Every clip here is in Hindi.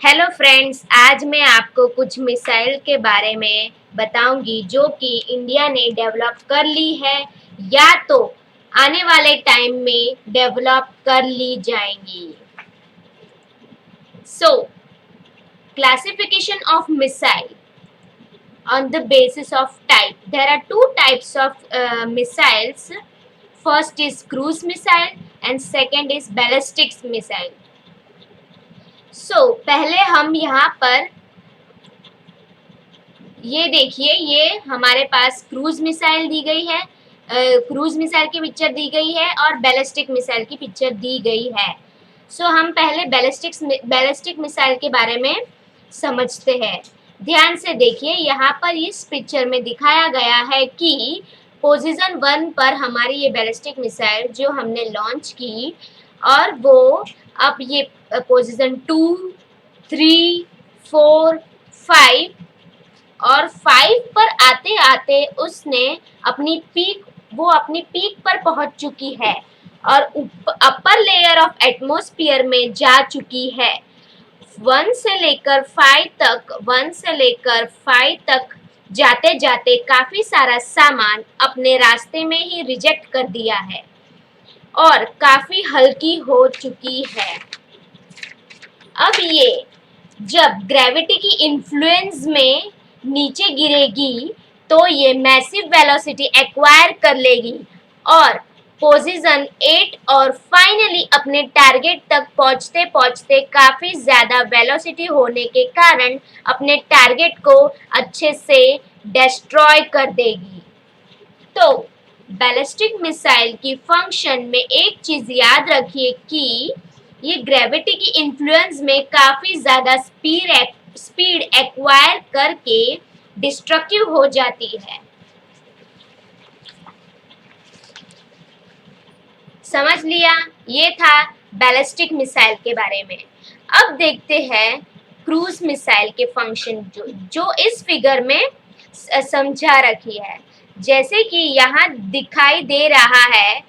हेलो फ्रेंड्स, आज मैं आपको कुछ मिसाइल के बारे में बताऊंगी जो कि इंडिया ने डेवलप कर ली है या तो आने वाले टाइम में डेवलप कर ली जाएंगी। सो classification of missile on the basis of type. There are two types of missiles. First is cruise missile and second is ballistic missile. पहले हम यहाँ पर ये देखिए, ये हमारे पास क्रूज मिसाइल दी गई है, क्रूज मिसाइल की पिक्चर दी गई है और बैलिस्टिक मिसाइल की पिक्चर दी गई है। हम पहले बैलिस्टिक मिसाइल के बारे में समझते हैं। ध्यान से देखिए, यहाँ पर इस पिक्चर में दिखाया गया है कि पोजीशन 1 पर हमारी ये बैलिस्टिक मिसाइल जो हमने लॉन्च की और वो अब ये पोजीशन 2, 3, 4, 5 और 5 पर आते आते उसने अपनी पीक पर पहुंच चुकी है और अपर लेयर ऑफ एटमॉस्फेयर में जा चुकी है। 1 से लेकर 5 तक जाते जाते काफी सारा सामान अपने रास्ते में ही रिजेक्ट कर दिया है और काफी हल्की हो चुकी है। अब ये जब ग्रेविटी की इन्फ्लुएंस में नीचे गिरेगी तो ये मैसिव वेलोसिटी एक्वायर कर लेगी और पोजीशन 8 और फाइनली अपने टारगेट तक पहुंचते पहुंचते काफी ज्यादा वेलोसिटी होने के कारण अपने टारगेट को अच्छे से डिस्ट्रॉय कर देगी। तो बैलिस्टिक मिसाइल की फंक्शन में एक चीज याद रखिए कि ये ग्रेविटी की इन्फ्लुएंस में काफी ज्यादा स्पीड एक्वायर करके डिस्ट्रक्टिव हो जाती है। समझ लिया? ये था बैलिस्टिक मिसाइल के बारे में। अब देखते हैं क्रूज मिसाइल के फंक्शन जो इस फिगर में समझा रखी है। जैसे कि यहाँ दिखाई दे रहा है,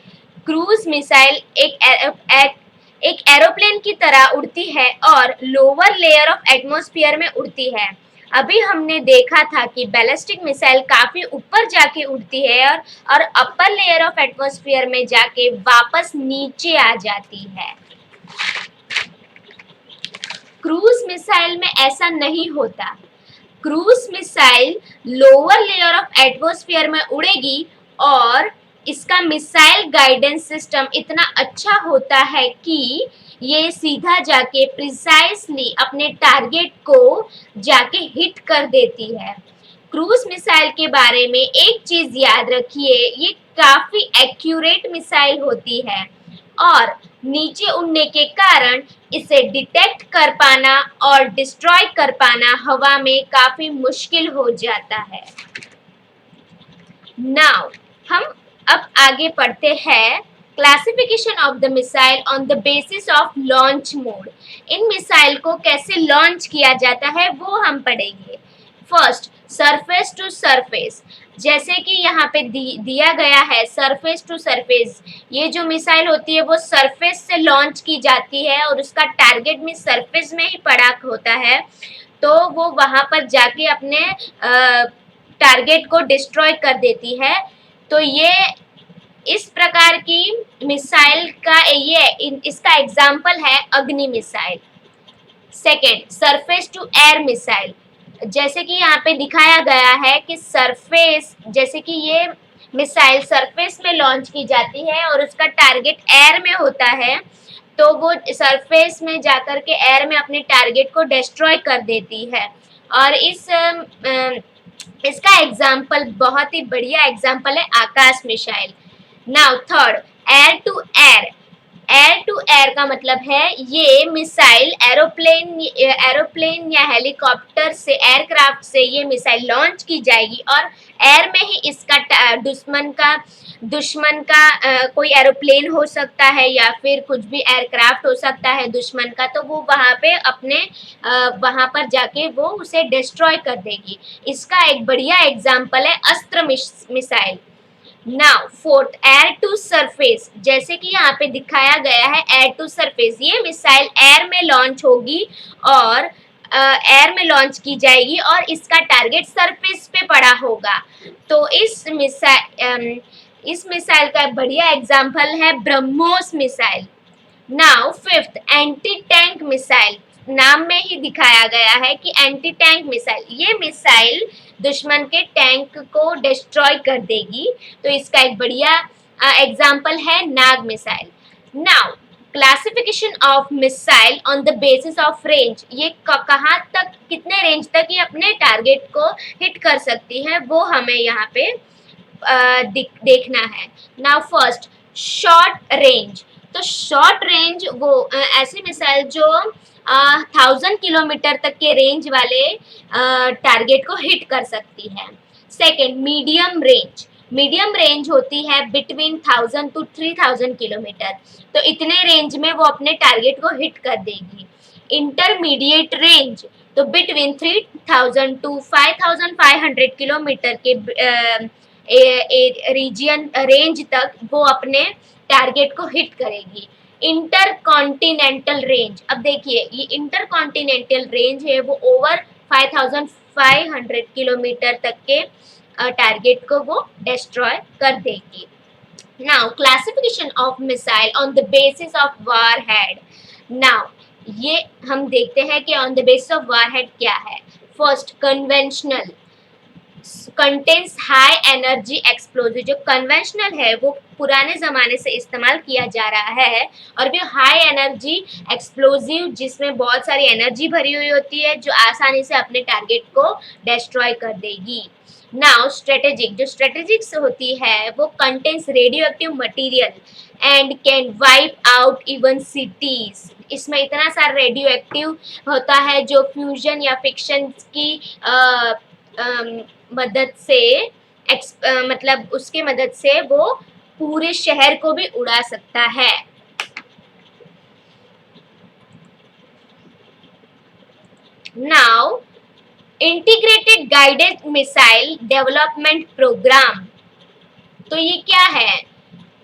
क्रूज मिसाइल एक एरोप्लेन की तरह उड़ती है और लोअर लेयर ऑफ एटमॉस्फेयर में उड़ती है। अभी हमने देखा था कि बैलिस्टिक मिसाइल काफी ऊपर जाके उड़ती है और अपर लेयर ऑफ एटमॉस्फेयर में जाके वापस नीचे आ जाती है। क्रूज मिसाइल में ऐसा नहीं होता। Cruise missile lower layer of atmosphere में उड़ेगी और इसका मिसाइल गाइडेंस सिस्टम इतना अच्छा होता है कि ये सीधा जाके प्रिसाइसली अपने टारगेट को जाके हिट कर देती है। क्रूज मिसाइल के बारे में एक चीज याद रखिए, ये काफी एक्यूरेट मिसाइल होती है और नीचे उड़ने के कारण इसे डिटेक्ट कर पाना और डिस्ट्रॉय कर पाना हवा में काफी मुश्किल हो जाता है। नाउ हम अब आगे पढ़ते हैं classification of the missile on the basis of launch mode. इन मिसाइल को कैसे लॉन्च किया जाता है वो हम पढ़ेंगे। First, surface to surface. जैसे कि यहाँ पे दिया गया है सरफेस टू सरफेस, ये जो मिसाइल होती है वो सरफेस से लॉन्च की जाती है और उसका टारगेट भी सरफेस में ही पड़ा होता है, तो वो वहां पर जाके अपने टारगेट को डिस्ट्रॉय कर देती है। तो ये इस प्रकार की मिसाइल का इसका एग्जाम्पल है Agni missile. Second, surface to air missile. जैसे कि यहाँ पे दिखाया गया है कि सरफेस, जैसे कि ये मिसाइल सरफेस में लॉन्च की जाती है और उसका टारगेट एयर में होता है, तो वो सरफेस में जाकर के एयर में अपने टारगेट को डिस्ट्रॉय कर देती है। और इसका एग्जाम्पल बहुत ही बढ़िया एग्जाम्पल है Akash missile. Now third, air to air. Air to air का मतलब है ये मिसाइल एरोप्लेन या हेलीकॉप्टर से, एयरक्राफ्ट से ये मिसाइल लॉन्च की जाएगी और एयर में ही इसका दुश्मन का कोई एरोप्लेन हो सकता है या फिर कुछ भी एयरक्राफ्ट हो सकता है दुश्मन का, तो वो वहां पर जाके वो उसे डिस्ट्रॉय कर देगी। इसका एक बढ़िया एग्जाम्पल है Astra missile. Now fourth, air to surface. जैसे कि यहाँ पे दिखाया गया है एयर टू सरफेस, ये मिसाइल एयर में लॉन्च होगी और एयर में लॉन्च की जाएगी और इसका टारगेट सरफेस पे पड़ा होगा। तो इस मिसाइल का बढ़िया एग्जाम्पल है BrahMos missile. Now fifth, anti tank missile. नाम में ही दिखाया गया है कि एंटी टैंक मिसाइल, ये मिसाइल दुश्मन के टैंक को डिस्ट्रॉय कर देगी। तो इसका एक बढ़िया एग्जाम्पल है Nag missile. Now classification of missile on the basis of range, ये कहाँ तक, कितने रेंज तक ये अपने टारगेट को हिट कर सकती है, वो हमें यहाँ पे देखना है। Now first, short range. तो शॉर्ट रेंज वो ऐसी मिसाइल जो 1000 किलोमीटर तक के रेंज वाले टारगेट को हिट कर सकती है। Second, medium range. Medium range होती है बिटवीन 1000 टू 3000 किलोमीटर, तो इतने रेंज में वो अपने टारगेट को हिट कर देगी। इंटरमीडिएट रेंज, तो बिटवीन 3000 टू 5500 किलोमीटर के रीजन रेंज तक वो अपने टारगेट को हिट करेगी। इंटर कॉन्टिनेंटल रेंज, अब देखिए ये इंटर कॉन्टिनेंटल रेंज है वो ओवर 5500 किलोमीटर तक के टारगेट को वो डिस्ट्रॉय कर देगी। Now classification of missile on the basis of warhead. Now ये हम देखते हैं कि on the basis of warhead क्या है। First, conventional, contains high energy explosive. जो कन्वेंशनल है वो पुराने ज़माने से इस्तेमाल किया जा रहा है, और भी हाई एनर्जी एक्सप्लोजिव जिसमें बहुत सारी एनर्जी भरी हुई होती है जो आसानी से अपने टारगेट को डिस्ट्रॉय कर देगी। नाउ स्ट्रेटेजिक, जो स्ट्रेटेजिक्स होती है वो contains radio active material and can wipe out even cities. इसमें इतना सारा रेडियो एक्टिव होता है जो फ्यूजन या फिक्शन की मदद से मतलब उसके मदद से वो पूरे शहर को भी उड़ा सकता है। Now integrated guided missile development programme, तो ये क्या है?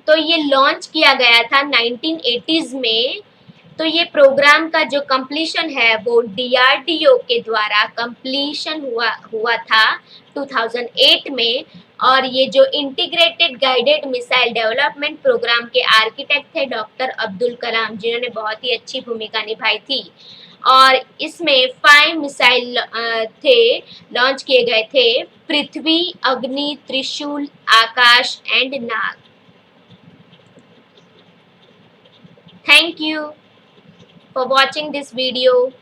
तो ये लॉन्च किया गया था 1980s में। तो ये प्रोग्राम का जो कंप्लीशन है वो डीआरडीओ के द्वारा कंप्लीशन हुआ था 2008 में। और ये जो integrated guided missile development programme के आर्किटेक्ट थे डॉक्टर अब्दुल कलाम, जिन्होंने बहुत ही अच्छी भूमिका निभाई थी। और इसमें 5 मिसाइल थे, लॉन्च किए गए थे, Prithvi, Agni, Trishul, Akash and Nag. Thank you for watching this video.